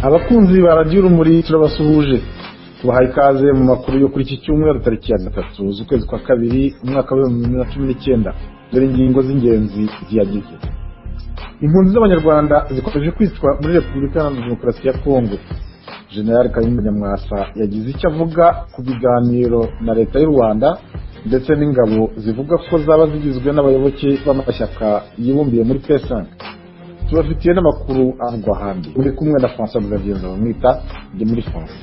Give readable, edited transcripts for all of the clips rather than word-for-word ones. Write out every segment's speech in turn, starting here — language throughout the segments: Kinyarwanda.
Abakunzi baradiyo Urumuri turabasuhuje tubahaye ikaze mu makuru yo kuri iki cyumweru tariki ya 3 z'ukwezi kwa kabiri umwaka wa 2019. Dore ingingo z'ingenzi ziyagize. Impunzi z'Abanyarwanda zikomeje kwitwa muri Repubulika Iharanira Demokarasi ya Kongo. General Kayumba Nyamwasa yagize icyo avuga ku biganiro na leta y'u Rwanda ndetse n'ingabo zivuga ko zaba zigizwe n'abayoboke b'amashyaka yibumbiye muri P5. Tubafitiye n'amakuru avugwa handi uri kumwe na François Xavier Nzabamwita ndi muri France.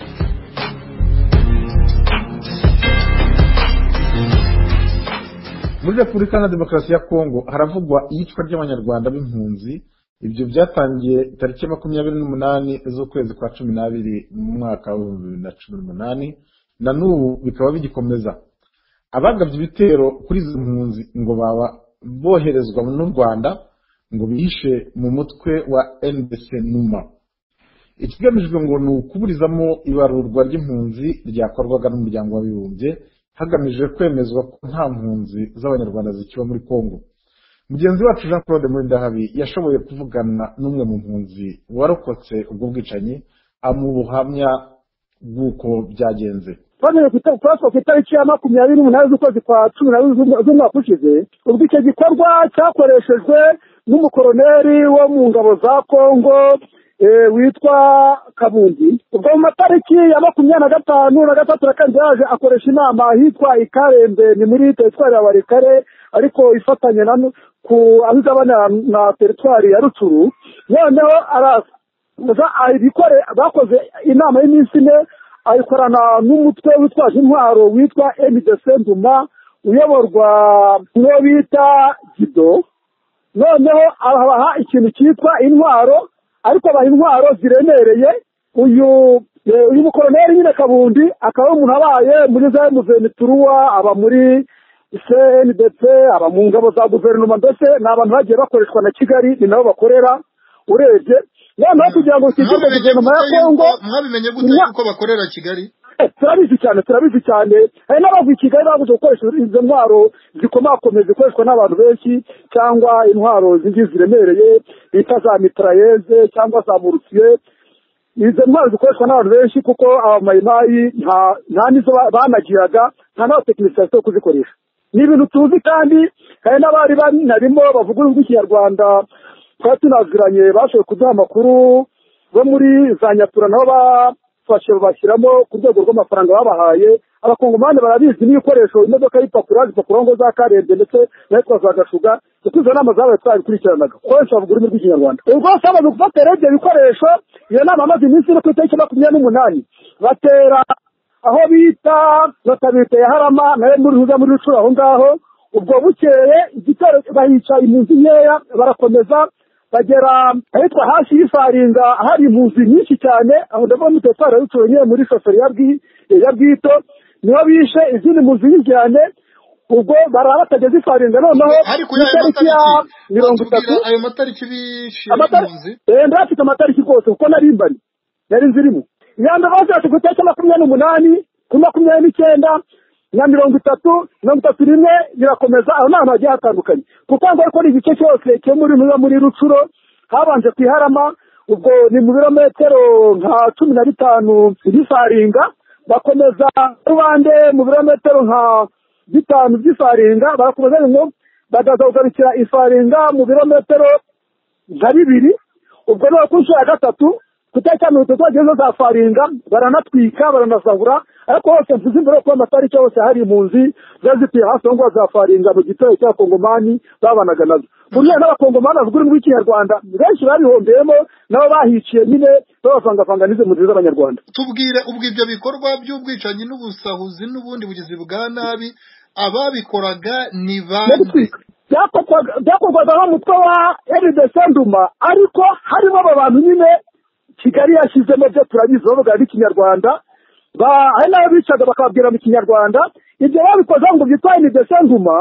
Muri Repubulika Iharanira Demokarasi ya Kongo haravugwa iyicwa ry'Abanyarwanda b'impunzi. Ibyo byatangiye tariki 28 z'ukwezi kwa 12 mu mwaka wa 2018 na n'ubu bikaba bigikomeza. Abagabye ibitero kuri izo mpunzi ngo baba boherezwa n'u Rwanda ngo bihishe mu mutwe wa NDC Numa. Ikigamijwe ngo ni ukuburizamo ibarurwa ry'impunzi ryakorwaga n'umuryango w'abibumbye hagamijwe kwemezwa ko nta mpunzi z'Abanyarwanda zikiba muri Kongo. Mugenzi wacu Jean Claude Murindahabi yashoboye kuvugana n'umwe mu mpunzi warokotse ubwo bwicanyi amubuhamya bw'uko byagenze. Bane ku itariki ya 28 z'ukwezi kwa 12 z'umwaka ushize, ubwo icyo gikorwa cyakoreshejwe n'umukoroneri wo mu ngabo za Kongo witwa Kabundi. Ubwo mu matariki ya 25 na 23 yaje akoresha inama hitwa Ikarembe, ni muri teritwari ya Warikare ariko ifatanye ku ahizabana na teritwari ya Rutshuru. Noneho bakoze inama y'iminsi ine ayikorana n'umutwe witwaje intwaro witwa MDC Nduma uyoborwa n'uwo bita Gido. Noneho abaha ikintu cyitwa intwaro, ariko abaha intwaro ziremereye. Uyu mukoroneri nyine Kabundi akaba umuntu abaye muri za M23, aba muri CNDP, aba mu ngabo za guverinoma, ndetse n'abantu bagiye bakoreshwa na Kigali ni nabo bakorera urebye. Noneho kugira ngo kigirwe guverinoma ya Kongo. Mwabimenye gute uko bakorera Kigali? Turabizi cyane. Hari n'abavuye Kigali babuze gukoresha izo ntwaro zikomakomeye zikoreshwa n'abantu benshi, cyangwa intwaro ziremereye bita za mitrailleuses cyangwa za Mortier. Izo ntwaro zikoreshwa n'abantu benshi kuko abamayimayi nta nizo banagiraga, nta n'abatekinisiye zo kuzikoresha. Ni ibintu tuzi, kandi hari n'abari banarimo bavuga urw'ikinyarwanda twari tunaziranye bashoboye kuduha amakuru bo muri za Nyatura, nabo bafashe bashyiramo ku rwego rw'amafaranga babahaye. Abakongomani barabizi n'ibikoresho, imodoka y'ipapuro ngo za Karembe ndetse n'itwa za Gashuga. Izo nama zabaye twabikurikiranaga benshi bavuga ururimi rw'ikinyarwanda. Ubwo bamaze gufata ibyo bikoresho, iyo nama amaze iminsi ine ku itariki 28 batera aho bita Notabite ya Harama nayo muri Rutshuru aho ngaho. Ubwo bukeye igitero bahica impunzi nkeya, barakomeza bagera ahitwa hasi y'Ifaringa hari impunzi nyinshi cyane, aho ndabona mutefara y'utuye muri shoferi ya Bwito niho bishe izindi mpunzi cyane. Ubwo barabatageze Ifaringa. Noneho itariki ya 30 ayo matariki bishe impunzi ndafite amatariki rwose kuko nari nzirimo. Nyanda bazaje ku itariki 28 kuri 29 na 30 birakomeza aho n'ahantu hagiye hatandukanye, kuko ngo ariko igice cyose cyo muri Rutshuru habanje kwiharama. Ubwo ni mu birometero nka 15 by'Ifaringa, bakomeza Rubande mu birometero nka 5 by'Ifaringa, barakomeza ngo badazagarukira Ifaringa mu birometero nka 2. Ubwo no kunshi ya gatatu kutakana utotwagezo za Faringa baranatwika baranasahura, ariko hose mvuze imbere ko amatariki yose hari impunzi zazitiye hasi ngo za Faringa mu gitoya cya Kongomani babanaga nazo. Buriya n'abakongomani bavuga ururimi rw'ikinyarwanda benshi babihombeyemo, nabo bahiciye nyine babavangavanga n'izo mpunzi z'Abanyarwanda. Tubwire ubwo ibyo bikorwa by'ubwicanyi n'ubusahuzi n'ubundi bugizi bwa nabi ababikoraga ni bande? Byakorwaga n'umutwe wa MDC Nduma, ariko harimo aba bantu nyine Kigali yashyizemo byo turabizi bavuga n'ikinyarwanda, hari n'abo bicaga bakababwira mu kinyarwanda. Ibyo babikoze ngo byitwa MDC Nduma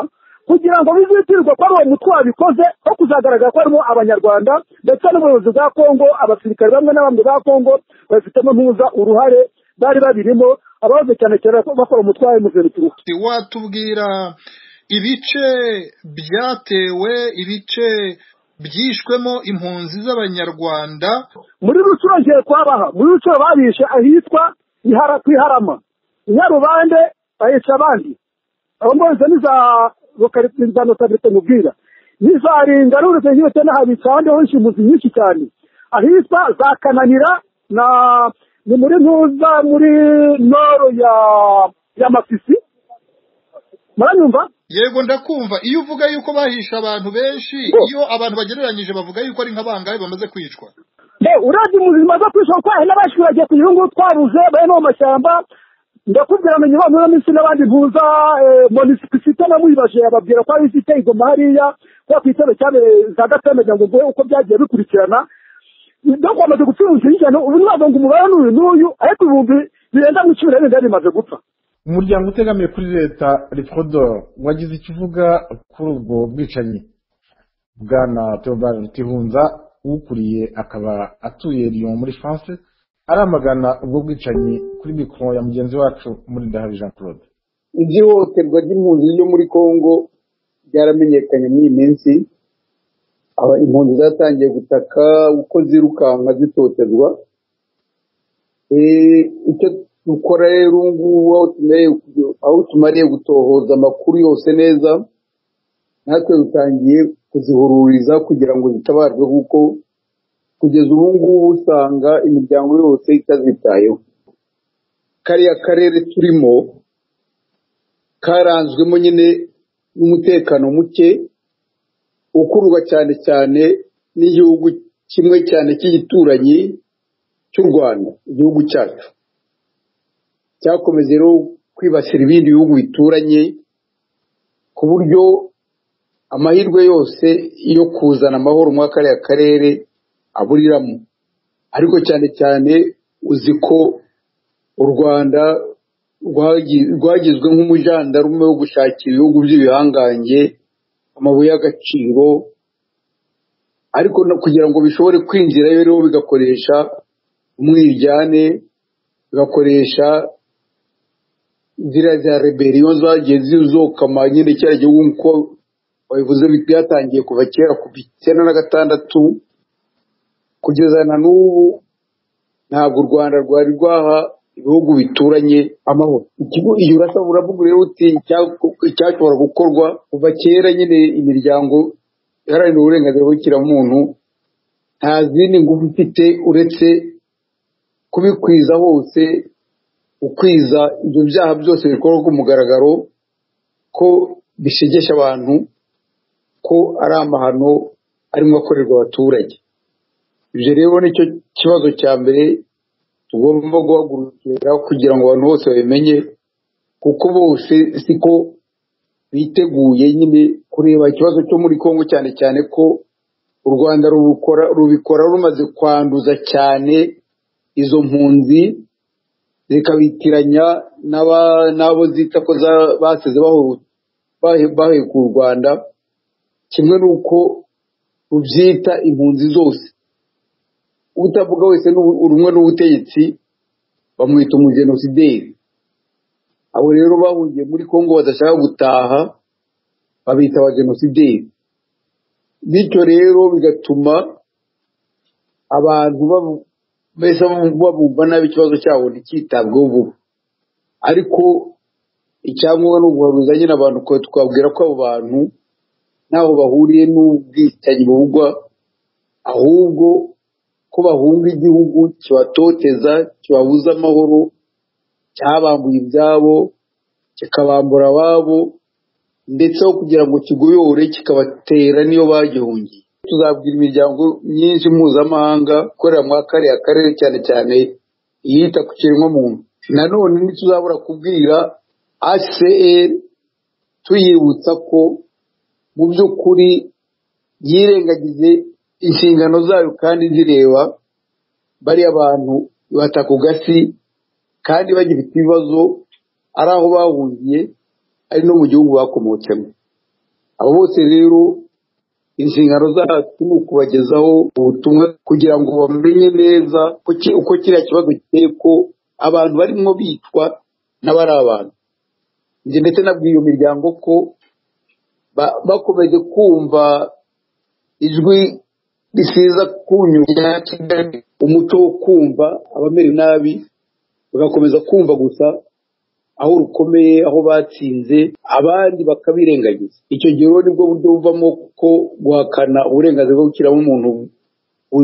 kugira ngo bizitirwe ko ari uwo mutwe wabikoze, ko kuzagaragara ko harimo Abanyarwanda ndetse n'ubuyobozi bwa Kongo, abasirikare bamwe na bamwe ba Kongo bafitemo uruhare bari babirimo, abahoze cyane cyane bakora umutwe wa M23. Watubwira ibice byatewe, ibice byishwemo impunzi z'abanyarwanda. muri Rucuro ngiye kwabaha, muri Rucuro babishe ahitwa Kwiharama, Nyarubande bahica abandi, abo mbonye niza lokalitizwa notabite mubwira nizarinda n'uretse nyine n'ahabitsa ahandi ho impunzi nyinshi cyane ahitwa za Kananira na ni muri Ntuza muri noro ya Masisi. Muranyumva? Yego ndakumva. Iyo uvuga yuko bahisha abantu benshi, iyo abantu bagereranyije bavuga yuko ari nk'abangahe bamaze kwicwa. Uravye mu buzima bwo kwishwa kwa n'abashuragiye ku gihugu twaruze bene mu mashyamba, ndakubwira amenye bamwe n'amisi n'abandi mpuza municipality namwibashe ababwira ko ari ifite igoma hariya kwa kwitebe cyane za Gatembe ngo mvuye uko byagiye bikurikirana. Ndako amaze gupfuza cyane ubu ntabwo ngo umubare n'uyu ariko ibumbi birenda mu cyure n'indi bimaze gupfa. Umuryango utegamiye kuri leta Rifrodor wagize ikivuga kuri ubwo bwicanyi. Bwana Theobald Rutihunza ukuriye akaba atuye Lyon muri France aramagana ubwo bwicanyi kuri mikro ya mugenzi wacu muri Ndahabi Jean Claude. Ihohoterwa ry'impunzi yo muri Kongo byaramenyekanye muri iyi minsi, aba impunzi zatangiye gutaka uko zirukanka zitotezwa. Icyo dukora rero ngubu aho tumariye gutohoza amakuru yose neza, natwe dutangiye kuzihururiza kugira ngo zitabarwe, kuko kugeza ubu ngubu usanga imiryango yose itazitayeho. Kariya karere turimo karanzwemo nyine n'umutekano muke ukurwa cyane cyane n'igihugu kimwe cyane cy'igituranyi cy'u Rwanda. Igihugu cyacu cyakomeje rero kwibasira ibindi bihugu bituranye ku buryo amahirwe yose yo kuzana amahoro mu kariya karere aburiramo. Ariko cyane cyane uzi ko u Rwanda rwagizwe nk'umujandarume wo gushakira ibihugu by'ibihangange amabuye y'agaciro, ariko kugira ngo bishobore kwinjira rero bigakoresha umwiryane, bigakoresha inzira za rebellion zagiye zizokama nyine cyari gihugu nko babivuze byatangiye kuva kera ku 1996 kugeza na n'ubu. Ntabwo u Rwanda rwari rwaha ibihugu bituranye amahoro. Iyo uravuga rero uti icyashobora gukorwa kuva kera, nyine imiryango iharanira uburenganzira bw'ikiremwamuntu nta zindi ngufu ifite uretse kubikwiza hose, ukwiza ibyo byaha byose bikorwa ku mugaragaro ko bishegesha abantu, ko ari amahano arimo akorerwa abaturage. Ibyo rero nicyo kibazo cya mbere tugomba guhagurukira kugira ngo abantu bose babimenye, kuko bose siko biteguye nyine kureba ikibazo cyo muri Kongo, cyane cyane ko u Rwanda rubikora rumaze kwanduza cyane izo mpunzi, zikabitiranya n'abo zita ko basize baheka u Rwanda, kimwe n'uko rubyita impunzi zose. Utavuga wese urumwe n'ubutegetsi bamwita umujenosideri. Abo rero bahungiye muri Kongo badashaka gutaha babita abajenosideri. Bityo rero bigatuma abantu babumva nabi ikibazo cyabo ntikitabweho vuba. Ariko icyangombwa ni uguharuza nyine abantu twabwira ko abo bantu ntaho bahuriye n'ubwicanyi buvugwa, ahubwo ko bahunga igihugu kibatoteza, kibabuza amahoro, cyabambuye ibyabo, kikabambura ababo, ndetse aho kugira ngo kigoyore kikabatera niyo bagihungiye. Tuzabwira imiryango myinshi mpuzamahanga ikorera muri kariya karere, cyane cyane iyita ku kiremwamuntu. Nanone ntituzabura kubwira HCR tuyibutsa ko mu by'ukuri yirengagize inshingano zayo kandi zireba bari abantu bata ku gasi, kandi bagifite ibibazo ari aho bahungiye ari no mu gihugu bakomotsemo. Abo bose rero inshingano zacu ni ukubagezaho ubutumwa kugira ngo bamenye neza uko kiriya kibazo giteye, ko abantu barimo bitwa n'abari abantu. Ndetse nabwiye iyo miryango ko bakomeje kumva ijwi risiza kunyura Kigali, umuco wo kumva abamere nabi bagakomeza kumva gusa aho rukomeye, aho batsinze, abandi bakabirengagiza. Icyo gihe rero nibwo buryo buvamo ko guhakana uburenganzira bwo gukiramuntu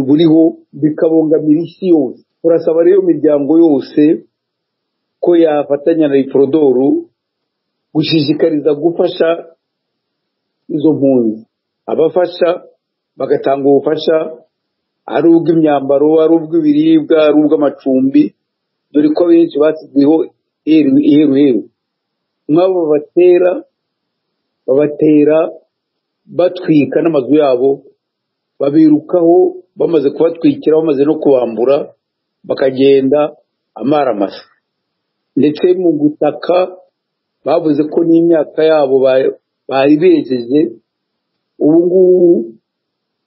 buriho bikabongamira isi yose. Urasaba rero imiryango yose ko yafatanya na Iprodoru gushishikariza gufasha izo mpunzi, abafasha bagatanga ubufasha, ari ubw'imyambaro, ari ubw'ibiribwa, ari ubw'amacumbi, dore ko benshi basizweho iheruheru. Mwabo babatera batwika n'amazu yabo, babirukaho bamaze kubatwikira, bamaze no kubambura, bakagenda amaramasa. Ndetse mu gutaka bavuze ko n'imyaka yabo bari bejeje, ubu ngubu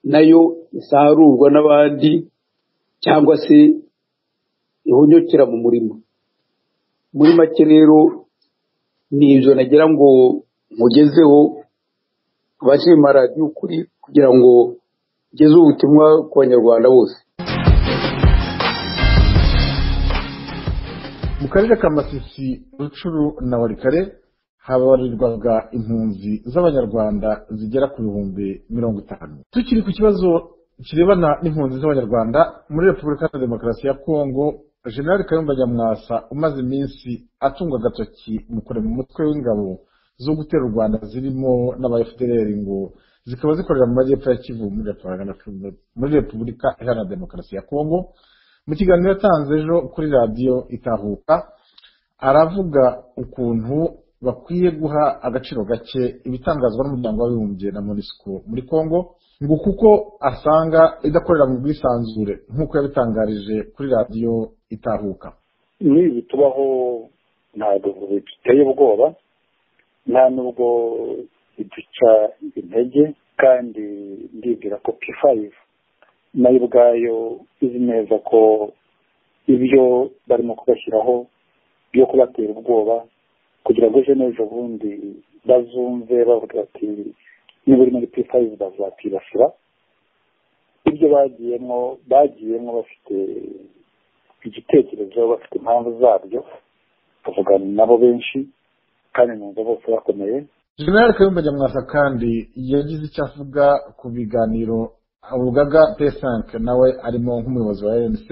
nayo isarurwa n'abandi cyangwa se ihonyokera mu murima. Muri make rero ni ibyo nagira ngo mugezeho abashima radiyo ukuri, kugira ngo ugeze ubutumwa ku banyarwanda bose. Mu karere ka Masisi, Rucuru na Warikare habarirwaga impunzi z'abanyarwanda zigera ku 50,000. Tukiri ku kibazo kirebana n'impunzi z'abanyarwanda muri Repubulika ya Demokarasi ya Kongo, General Kayumba Nyamwasa umaze iminsi atunga agatoki mu kurema umutwe w'ingabo zo gutera u Rwanda zirimo n'aba FDLR ngo zikaba zikorera mu majyepfo ya Kivu muri Repubulika Iharanira Demokarasi ya Kongo. Mu kiganiro yatanze ejo kuri radiyo Itahuka, aravuga ukuntu bakwiye guha agaciro gake ibitangazwa n'umuryango w'abibumbye na MONUSCO muri Kongo, ngo kuko asanga idakorera mu bwisanzure nk'uko yabitangarije kuri radiyo Itahuka. Nibi tubaho ntabwo biteye ubwoba, nta nubwo iduca intege, kandi ndibwira ko P5 nayo ubwayo izi neza ko ibyo barimo kubashyiraho byo kubatera ubwoba kugira ngo ejo n'ejo bundi bazumve bavuga ati niba uri muri P5 bazatibasira. Ibyo bagiyemo bafite igitekerezo, bafite impamvu zabyo, bavugana nabo benshi kandi numva bose bakomeye. General Kayumba Nyamwasa kandi yagize icyo avuga ku biganiro urugaga P5 nawe arimo nk'umuyobozi wa ANC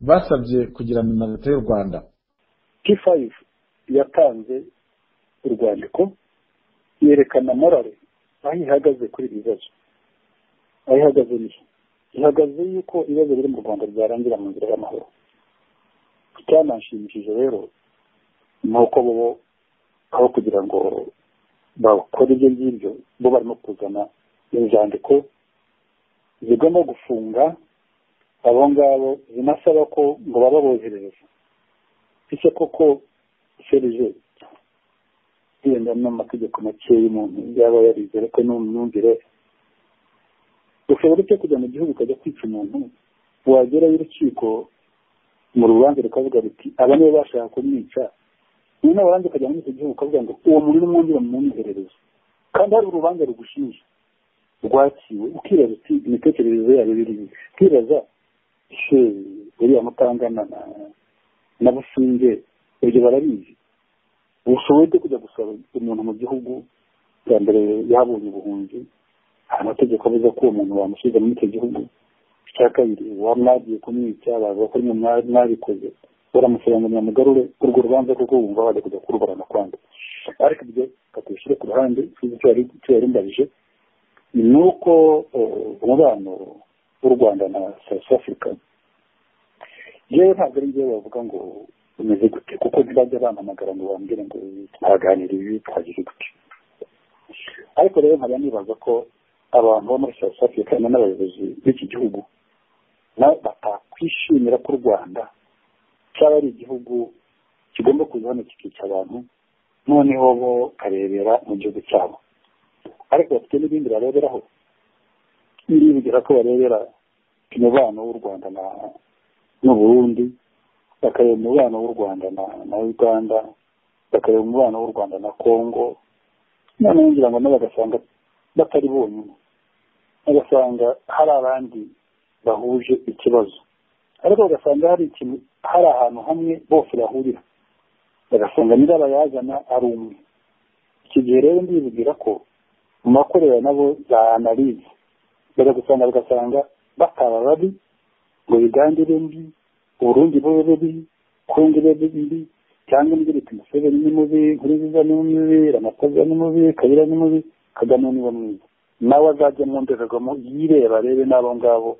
basabye kugirana na leta y'u Rwanda. P5 yatanze urwandiko yerekana morale aho ihagaze kuri ibibazo. Aho ihagaze ni ihagaze yuko ibibazo biri mu Rwanda byarangira mu nzira y'amahoro. Icyanashimishije rero ni uko bo aho kugira ngo bakore ibyo ngibyo, bo barimo kuzana inzandiko zigomba gufunga abo ngabo, zinasaba ko ngo baba boherereza. Ese koko serije yenda n'amategeko make y'umuntu yaba yarize, ariko n'umwumvire ushobora cyo kujya mu gihugu ukajya kwica umuntu, wagera y'urukiko mu rubanza rukavuga ruti aba nibo bashaka kumwica, niba waranze ukajya muri icyo gihugu ukavuga ngo uwo muntu n'umwumvire mumwoherereza, kandi hari urubanza rugushinja rwaciwe, ukibaza uti imitekerereze yayo biri, ukibaza uriya Mutangana na Businge ibyo barabizi. Ubushoboye bwo kujya gusaba umuntu mu gihugu bwa mbere yabonye ubuhunzi, amategeko avuga ko uwo muntu bamusubiza muri icyo gihugu. Icya kabiri, wamwagiye kumwica, bavuga ko mwabikoze, baramusiranganya mugarure urwo rubanza kuko wumva wajya kujya kuruburana kwanda. Ariko ibyo katubishyire ku ruhande, icyo yarimbarije ni uko umubano w'u Rwanda na South Africa, yewe ntabwo ari njyewe bavuga ngo umeze gute, kuko ntibajya bampamagara ngo bambwire ngo twaganira ibi twagize gute. Ariko rero nkaba nibaza ko abantu bo muri South Africa n'abayobozi b'iki gihugu batakwishimira ko u Rwanda cyaba ari igihugu kigomba kuza hano kikica abantu, noneho bo karebera mu gihugu cyabo. Ariko bafite n'ibindi bareberaho, ndibwira ko barebera umubano w'u Rwanda n'u Burundi, bakareba umubano w'u Rwanda na Uganda, bakareba umubano w'u Rwanda na Congo, noneho ngira ngo nabo bagasanga batari bonyine. ugasanga hari abandi bahuje ikibazo, ariko ugasanga hari ahantu hamwe bose bahurira, bagasanga nyirabayazana ari umwe. Iki gihe rero ndibwira ko mu makorera nabo za analize bagasanga bakaba babi, ngo Uganda ibe mbi, Burundi bube bibi, Kongo ibe mbi, cyangwa n'ibyo biti Museveni ni mubi, Nkurunziza ni mubi, Ramaphosa ni mubi, Kabila ni mubi, Kagame ni mwiza. Nawe azajya mu ndorerwamo yireba rebe n'abo ngabo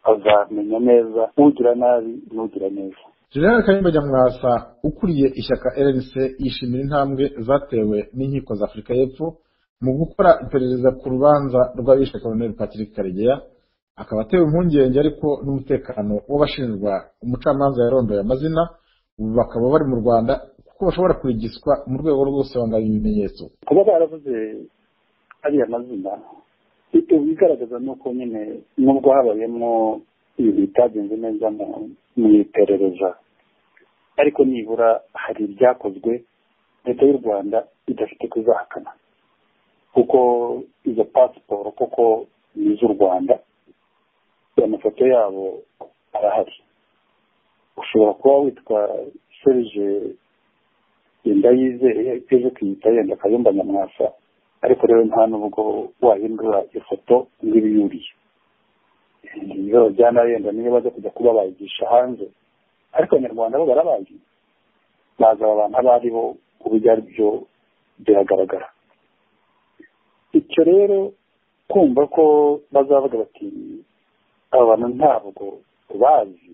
azamenya neza ugira nabi n'ugira neza. General Kayumba Nyamwasa ukuriye ishyaka RNC yishimira intambwe zatewe n'inkiko za Afurika y'Epfo mu gukora iperereza ku rubanza rw'abishe Colonel Patrick Karegeya, akaba atewe impungenge ariko n'umutekano w'abashinjwa. Umucamanza yarondoye amazina, ubu bakaba bari mu Rwanda kuko bashobora kurigiswa mu rwego rwo gusibanganya ibimenyetso. Kuba baravuze ariya mazina bigaragaza nuko nyine nubwo habayemo ibintu bitagenze neza mu iperereza, ariko nibura hari ibyakozwe leta y'u Rwanda idafite kuzahakana, kuko izo pasiporo koko ni iz'u Rwanda, amafoto yabo arahari. Ushobora kuba witwa Serge Ndayizeye ejo kwiyita yenda Kayumba Nyamwasa, ariko rero nta nubwo wahindura ifoto ngo ibe yuriye. Iyo byana yenda niyo baza kujya kuba bayigisha hanze, ariko Abanyarwanda bo barabazi, baza abantu abari bo uburyo ari byo biragaragara. Icyo rero kumva ko bazavuga bati aba bantu ntabwo bazi,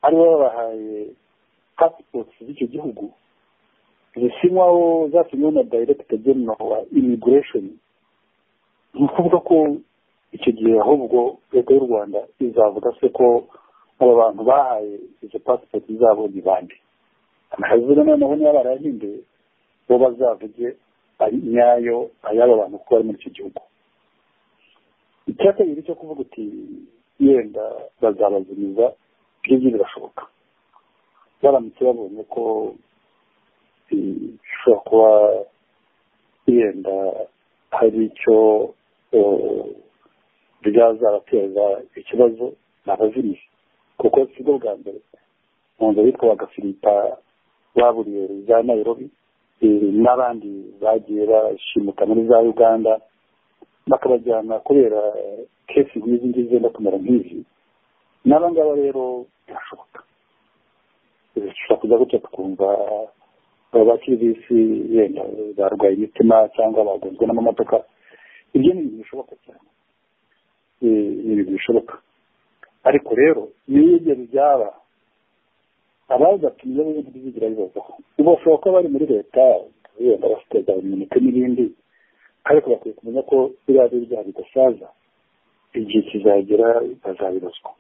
aribo babahaye passport z'icyo gihugu zisinywaho, zasinywe na Director General wa Immigration, ni ukuvuga ko icyo gihe ahubwo leta y'u Rwanda izavuga se ko aba bantu bahaye izo passport zabo ni bande. Amahazina noneho niba barahinduye bo bazavuge ari nyayo ay'aba bantu kuko bari muri icyo gihugu. Icya kabiri cyo kuvuga uti yenda bazabazimiza, ibyo birashoboka baramutse babonye ko bishobora kuba yenda hari icyo byazabateza ikibazo n'abazimizi, kuko si bwo bwa mbere mu nzu bitwa bagafirita baburiye za Nairobi, n'abandi bagiye bashimuta muri za Uganda bakabajyana kubera kesi nk'izi ngizi zenda kumera nk'izi. N'aba ngaba rero birashoboka, bishobora kujya gutya tukumva abakiri b'isi yenda barwaye imitima cyangwa bagonzwe n'amamodoka. Ibyo ni ibintu bishoboka cyane, ni ibintu bishoboka. Ariko rero niyo ibyo byaba abazatumye ibintu bizigira bibazaho, ubu bashobora kuba bari muri leta yenda bafite za imineke n'ibindi, ariko bakwiye kumenya ko biriya byaha bidasaza, igihe kizagera bazabibazwa.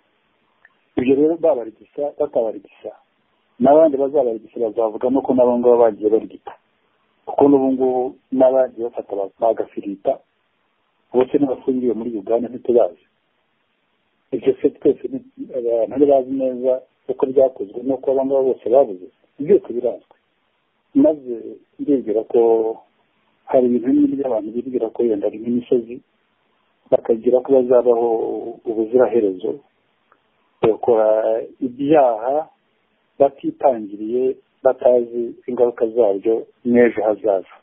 Ibyo rero babarigisa batabarigisa, n'abandi bazabarigisa bazavugamo ko nabo ngabo bagiye barigita, kuko n'ubu ngubu n'abandi bafata bagafirita bose n'abafungiwe muri Uganda ntitubazi. Ibyo se twese abantu bazi neza uko byakozwe n'uko aba ngabo bose babuze, byose birazwi. Maze ndibwira ko hari ibintu bimwe by'abantu bibwira ko yenda ari nk'imisozi, bakagira ko bazabaho ubuziraherezo, bakora ibyaha batitangiriye, batazi ingaruka zabyo n'ejo hazaza.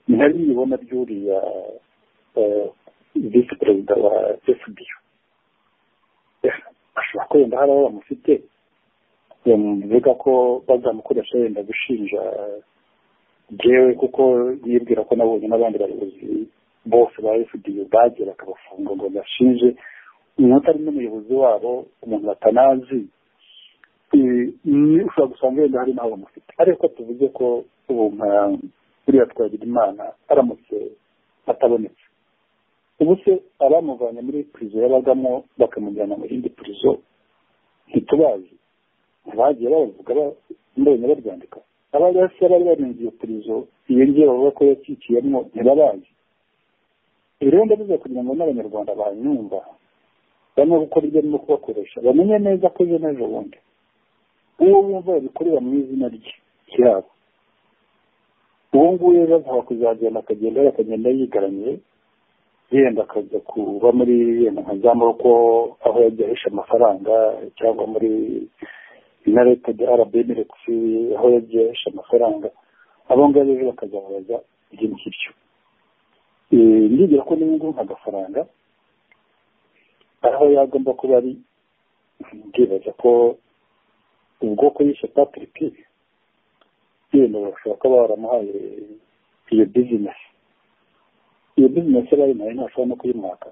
Ntabibona byuriya visi perezida wa FBU ashobora ko yenda hari abo bamufite bamuvuga ko bazamukoresha yenda gushinja jewe, kuko yibwira ko nabonye n'abandi bayobozi bose ba FBU bagiye bakabafunga ngo bashinje umuntu ari n'umuyobozi wabo, umuntu batanazi. Ushobora gusanga yenda hari n'abo bamufite, ariko tuvuge ko ubu nka buriya twagira Imana aramutse atabonetse, ubu se abamuvanye muri prison yabagamo bakamujyana mu yindi prison ntitubazi, ntibagiye bavuga mbonye baryandika. Abari bari barinze iyo prison iyo ngiye bavuga ko yakikiyemo ntibabazi. Rero ndabivuze kugira ngo n'Abanyarwanda banyumva bamwe gukora ibyo no kubakoresha bamenye neza ko ejo n'ejo bundi uwo bumva babikorera mu izina ryabo, uwo nguwo bazaba kuzagenda akagenda yigaramiye yenda akajya kuba muri yenda nka za Morocco aho yagiye ahisha amafaranga cyangwa muri United Arab Emirates aho yagiye ahisha amafaranga abo ngabo ejo bakazabaza ikintu cy'icyo ndigira ko n'ubu agafaranga aho yagomba kuba ari ndibaza ko ubwoko yishe Patrick yenda bashobora kuba baramuhaye iyo business bari nayo ntashobora no kuyimwaka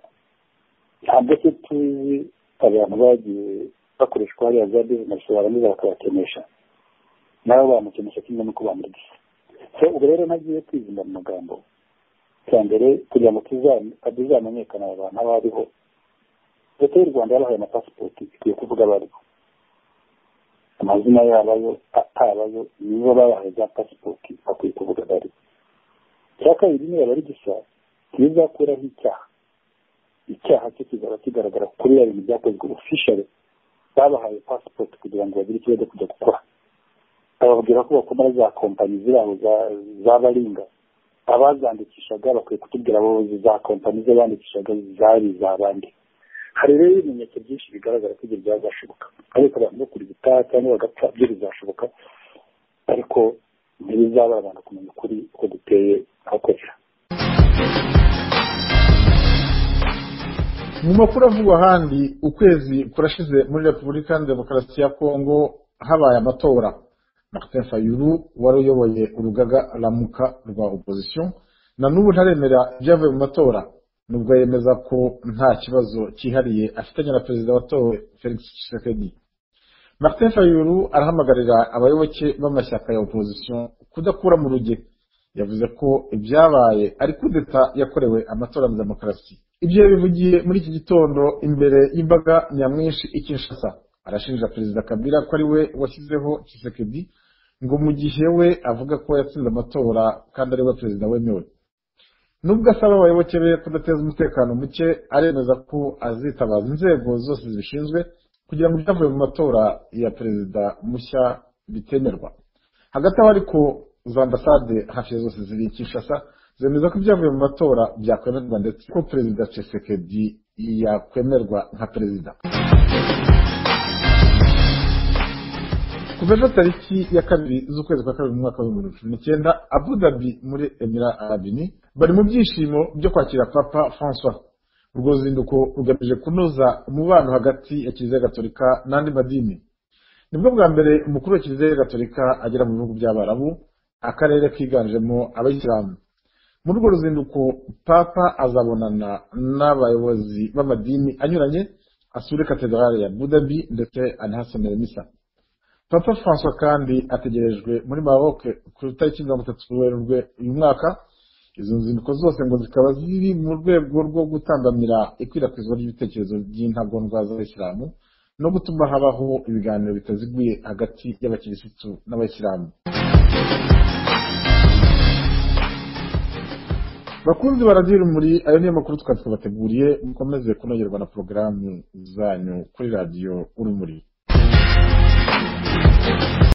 ntabwo se tuzi abantu bagiye bakoreshwa hariya za business barangiza bakabakenesha nabo bamukenesha kimwe n'uko bamurigisa ubwo rero nagiye kwizinda mu magambo cya mbere kugira ngo tuzamenyekana abantu abo ariho leta y'u Rwanda yabahaye amapasipoti ikwiye kuvuga abariho amazina yabayo atabayo niba babahaye za pasipoti bakwiye kuvuga abariho cya kabiri niba bari gisa ntibizakuraho icyaha cyo kizaba kigaragara kuri ya bintu byakozwe officially babahaye pasipoti kugira ngo bagire icyo bajya kujya gukora bababwira ko bakomora za kompanyi ziraho za baringa abazandikishaga bakwiye kutubwira abayobozi za kompanyi ze bandikishaga zari iz'abandi hari rero ibimenyetso byinshi bigaragara ko ibyo byazashoboka ariko abantu bo kuri gitaha cyangwa bagapfa byo bizashoboka ariko ntibizabara abantu kumenya ukuri uko duteye ahakorera. mu makuru avugwa ahandi ukwezi kurashize muri Repubulika ya Demokarasi ya Kongo habaye amatora. Martin Fayulu wari uyoboye urugaga Lamuka rwa opposition na n'ubu ntaremera ibyavuye mu matora nubwo yemeza ko nta kibazo cyihariye afitanye na perezida watowe Felix Tshisekedi. Martin Fayulu arahamagarira abayoboke b'amashyaka ya opposition kudakura mu ruge. Yavuze ko ibyabaye ari kudeta yakorewe amatora ya demokarasi. Ibyo bivugiye muri iki gitondo imbere y'imbaga nyamwinshi i Kinshasa. Arashinja perezida Kabila ko ari we washyizeho Tshisekedi ngo mu gihe we avuga ko yatsinze amatora kandi ari we perezida wemewe. Nubwo asaba abayoboke be kudateza umutekano muke, aremeza ko azitabaza inzego zose zibishinzwe kugira ngo ibyavuye mu matora ya perezida mushya bitemerwa. Hagati aho ariko za ambasade hafi ya zose ziri Kinshasa zemeza ko ibyavuye mu matora byakwemerwa ndetse ko perezida Tshisekedi yakwemerwa nka perezida. Kuva ejo tariki ya 2 z'ukwezi kwa 2 mu mwaka wa 2019 Abu Dhabi muri Emirate Arabes Unis bari mu byishimo byo kwakira Papa François. Urwo ruzinduko rugamije kunoza umubano hagati ya Kiliziya Gatolika n'andi madini. Nibwo bwa mbere umukuru wa Kiliziya Gatolika agera mu bihugu by'Abarabu, akarere kiganjemo abayisilamu. Muri urwo ruzinduko Papa azabonana n'abayobozi b'amadini anyuranye, asure katedrale ya Abu Dhabi ndetse anahasomera misa. Papa François kandi ategerejwe muri Maroc ku tariki 30 Werurwe uyu mwaka. Izo nzinduko zose ngo zikaba ziri mu rwego rwo gutambamira ikwirakwizwa ry'ibitekerezo by'intagondwa z'Abayisilamu no gutuma habaho ibiganiro bitaziguye hagati y'abakirisitu n'Abayisilamu. Bakunzi baradira muri ayo niyo makuru twabateguriye, mukomeze kunogerwa na programu zanyu kuri radio Urumuri.